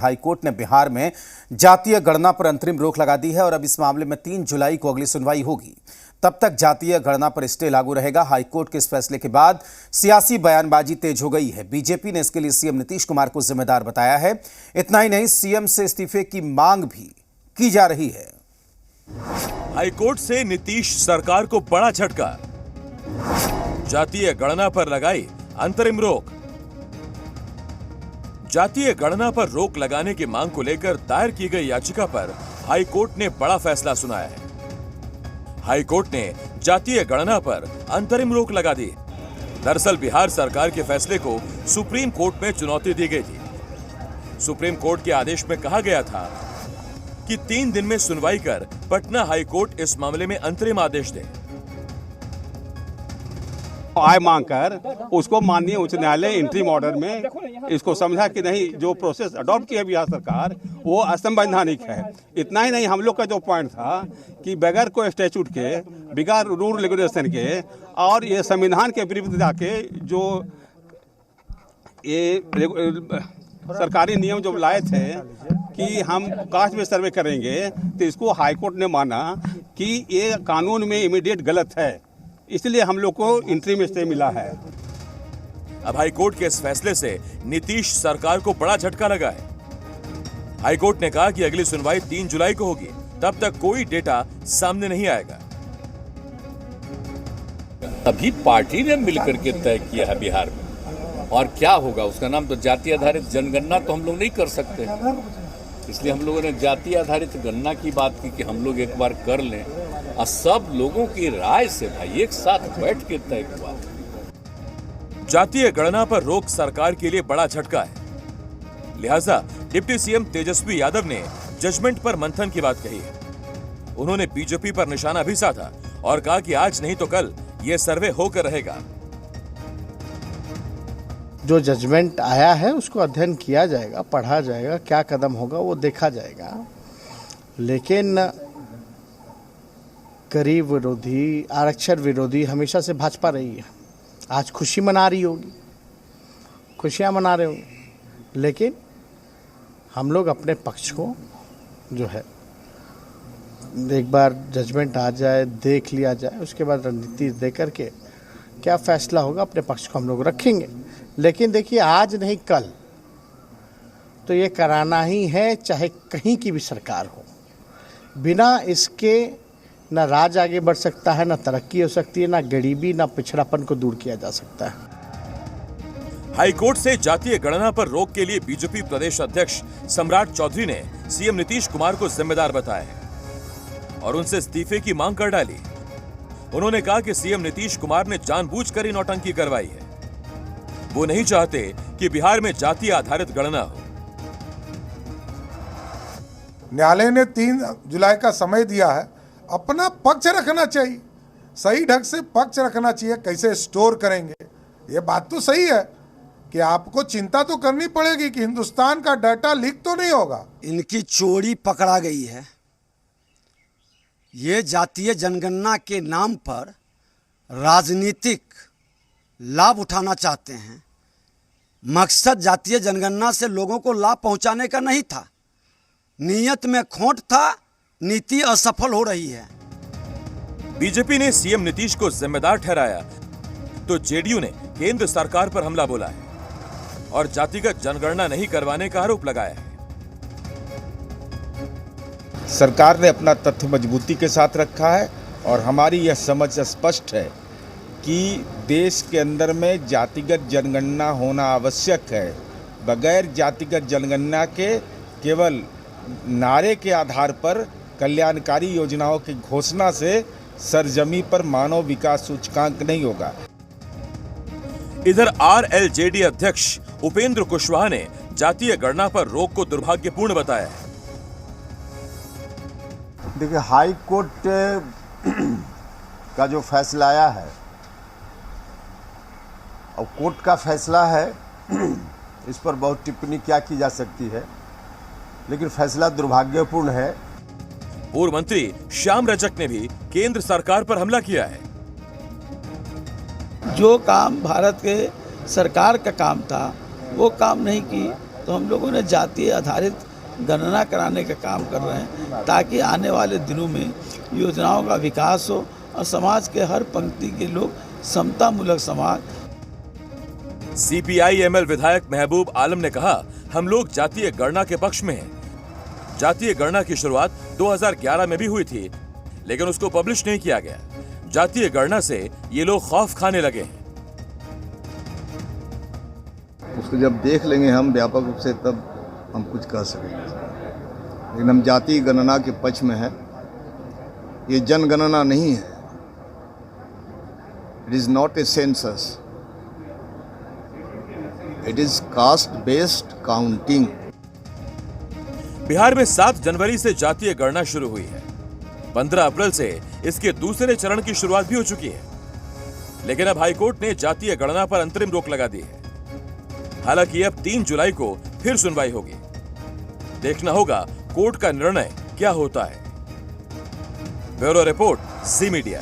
High court ने बिहार में जातीय गणना पर अंतरिम रोक लगा दी है और अब इस मामले में 3 जुलाई को अगली सुनवाई होगी। तब तक जातीय गणना पर स्टे लागू रहेगा। हाईकोर्ट के इस फैसले के बाद सियासी बयानबाजी तेज हो गई है। बीजेपी ने इसके लिए सीएम नीतीश कुमार को जिम्मेदार बताया है। इतना ही नहीं, सीएम से इस्तीफे की मांग भी की जा रही है। हाईकोर्ट से नीतीश सरकार को बड़ा झटका, जातीय गणना पर लगाई अंतरिम रोक। जातीय गणना पर रोक लगाने की मांग को लेकर दायर की गई याचिका पर हाईकोर्ट ने बड़ा फैसला सुनाया है। हाईकोर्ट ने जातीय गणना पर अंतरिम रोक लगा दी। दरअसल बिहार सरकार के फैसले को सुप्रीम कोर्ट में चुनौती दी गई थी। सुप्रीम कोर्ट के आदेश में कहा गया था कि 3 दिन में सुनवाई कर पटना हाईकोर्ट इस मामले में अंतरिम आदेश दे। आय मांग कर उसको माननीय उच्च न्यायालय इंटरिम ऑर्डर में इसको समझा कि नहीं, जो प्रोसेस अडॉप्ट की है बिहार सरकार वो असंवैधानिक है। इतना ही नहीं, हम लोग का जो पॉइंट था कि बगैर कोई स्टैट्यूट के, बगैर रूल रेगुलेशन के और ये संविधान के विरुद्ध जाके जो ये सरकारी नियम जो लाए थे कि हम कास्ट में सर्वे करेंगे, तो इसको हाईकोर्ट ने माना कि ये कानून में इमीडिएट गलत है, इसलिए हम लोग को इंटरिम स्टे मिला है। अब हाईकोर्ट के इस फैसले से नीतीश सरकार को बड़ा झटका लगा है। हाईकोर्ट ने कहा कि अगली सुनवाई 3 जुलाई को होगी, तब तक कोई डेटा सामने नहीं आएगा। अभी पार्टी ने मिलकर के तय किया है बिहार में, और क्या होगा उसका नाम तो जाति आधारित जनगणना तो हम लोग नहीं कर सकते, इसलिए हम लोगों ने जाति आधारित गणना की बात की कि हम लोग एक बार कर लें और सब लोगों की राय से भाई एक साथ बैठ के तय हुआ। जातीय गणना पर रोक सरकार के लिए बड़ा झटका है, लिहाजा डिप्टी सीएम तेजस्वी यादव ने जजमेंट पर मंथन की बात कही है। उन्होंने बीजेपी पर निशाना भी साधा और कहा कि आज नहीं तो कल यह सर्वे होकर रहेगा। जो जजमेंट आया है उसको अध्ययन किया जाएगा, पढ़ा जाएगा, क्या कदम होगा वो देखा जाएगा। लेकिन गरीब विरोधी, आरक्षण विरोधी हमेशा से भाजपा रही है। आज खुशी मना रही होगी, खुशियां मना रहे होंगे, लेकिन हम लोग अपने पक्ष को जो है एक बार जजमेंट आ जाए, देख लिया जाए, उसके बाद रणनीति दे करके क्या फैसला होगा अपने पक्ष को हम लोग रखेंगे। लेकिन देखिए, आज नहीं कल तो ये कराना ही है, चाहे कहीं की भी सरकार हो। बिना इसके न राज आगे बढ़ सकता है, न तरक्की हो सकती है, न गरीबी, न पिछड़ापन को दूर किया जा सकता है। हाईकोर्ट से जातीय गणना पर रोक के लिए बीजेपी प्रदेश अध्यक्ष सम्राट चौधरी ने सीएम नीतीश कुमार को जिम्मेदार बताया है और उनसे इस्तीफे की मांग कर डाली। उन्होंने कहा कि सीएम नीतीश कुमार ने जानबूझकर ही नौटंकी करवाई है। वो नहीं चाहते कि बिहार में जातीय आधारित गणना हो। न्यायालय ने 3 जुलाई का समय दिया है, अपना पक्ष रखना चाहिए, सही ढंग से पक्ष रखना चाहिए। कैसे स्टोर करेंगे, ये बात तो सही है कि आपको चिंता तो करनी पड़ेगी कि हिंदुस्तान का डाटा लीक तो नहीं होगा। इनकी चोरी पकड़ा गई है। ये जातीय जनगणना के नाम पर राजनीतिक लाभ उठाना चाहते हैं। मकसद जातीय जनगणना से लोगों को लाभ पहुंचाने का नहीं था, नीयत में खोट था, नीति असफल हो रही है। बीजेपी ने सीएम नीतीश को जिम्मेदार ठहराया तो जेडीयू ने केंद्र सरकार पर हमला बोला है और जातिगत जनगणना नहीं करवाने का आरोप लगाया है। सरकार ने अपना तथ्य मजबूती के साथ रखा है और हमारी यह समझ स्पष्ट है कि देश के अंदर में जातिगत जनगणना होना आवश्यक है। बगैर जातिगत जनगणना के केवल नारे के आधार पर कल्याणकारी योजनाओं की घोषणा से सरजमी पर मानव विकास सूचकांक नहीं होगा। इधर आरएलजेडी अध्यक्ष उपेंद्र कुशवाहा ने जातीय गणना पर रोक को दुर्भाग्यपूर्ण बताया है। देखिए, हाई कोर्ट का जो फैसला आया है और कोर्ट का फैसला है, इस पर बहुत टिप्पणी क्या की जा सकती है, लेकिन फैसला दुर्भाग्यपूर्ण है। पूर्व मंत्री श्याम रजक ने भी केंद्र सरकार पर हमला किया है। जो काम भारत के सरकार का काम था वो काम नहीं की तो हम लोगों ने जातीय आधारित गणना कराने का काम कर रहे हैं, ताकि आने वाले दिनों में योजनाओं का विकास हो और समाज के हर पंक्ति के लोग समतामूलक समाज। CPI-ML विधायक महबूब आलम ने कहा, हम लोग जातीय गणना के पक्ष में हैं। जातीय गणना की शुरुआत 2011 में भी हुई थी, लेकिन उसको पब्लिश नहीं किया गया। जातीय गणना से ये लोग खौफ खाने लगे हैं। उसको जब देख लेंगे हम व्यापक रूप से, तब हम कुछ कह सकेंगे, लेकिन हम जातीय गणना के पक्ष में हैं। ये जनगणना नहीं है, it is not a census, it is caste based counting. Bihar में 7 जनवरी से जातीय गणना शुरू हुई है। 15 अप्रैल से इसके दूसरे चरण की शुरुआत भी हो चुकी है, लेकिन अब हाईकोर्ट ने जातीय गणना पर अंतरिम रोक लगा दी है। हालांकि अब 3 जुलाई को फिर सुनवाई होगी। देखना होगा कोर्ट का निर्णय क्या होता है। ब्यूरो रिपोर्ट, ज़ी मीडिया।